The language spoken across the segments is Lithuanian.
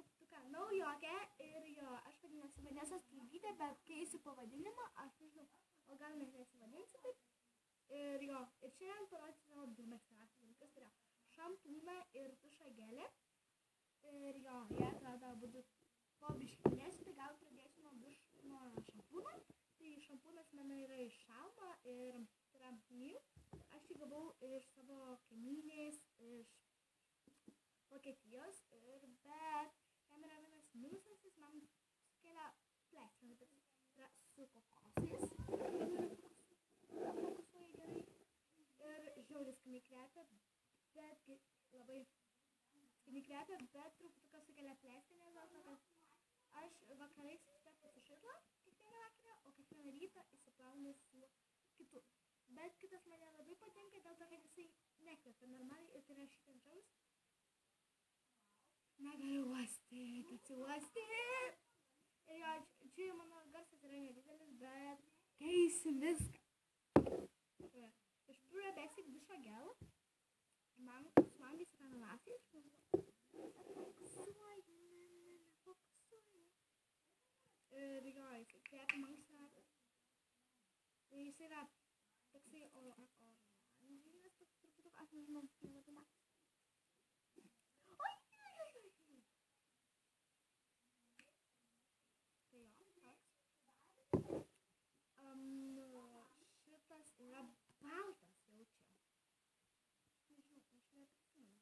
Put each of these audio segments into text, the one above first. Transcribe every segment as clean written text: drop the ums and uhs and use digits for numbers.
truputuką naujokę ir jo, aš vadinasi Vanesa Streibytė, bet keisiu pavadinimą, aš nežinau, o gal net nesivadinsiu taip. Ir jo, ir šiandien parodysiu savo du mėgstamiausius dalykus, tai yra šampūną ir tušą gelę. Ir jo, jie atrodo abudu po biškinėsiu, tai gal pradėsiu nuo šampūno. Tai šampūnas mano yra iš Šalmo ir tai yra Miu. Aš jį gavau iš savo kaimynės, iš Vokietijos, bet jam yra vienas minusas, jis man sukelia pleistrą, bet yra su kokosais. Fokusuoja gerai. Ir žiauriai skaniai kvepia, bet labai skaniai kvepia, bet truputuką sukelia pleistrą, nes dėl to, kad aš vakarais stepu su šitla kiekvieną vakarą, o kiekvieną rytą įsiplaunu su kitu. Bet kitas mane labai patinka dėl to, kad jisai nekvepia normaliai ir tai yra šitančiaus. Negaliu uostyti, atsiuostyti. Ir jo, čia mano garsas yra nedidelis, bet keisim viską. Iš pure basic dušo gel. Man jis yra ananasais. Fokusuoja. Ir jo, jisai kvepia mankštinat. Jis yra toksai oranžinis, toks truputuk, aš nežinau, nelabai matau. Tai jo, toks. Šitas yra baltas jaučia. Nežinau, aš neprisimenu.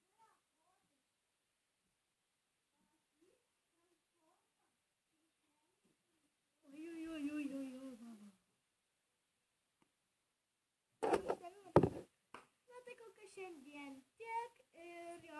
Na tai kol kas šiandien tiek ir jo,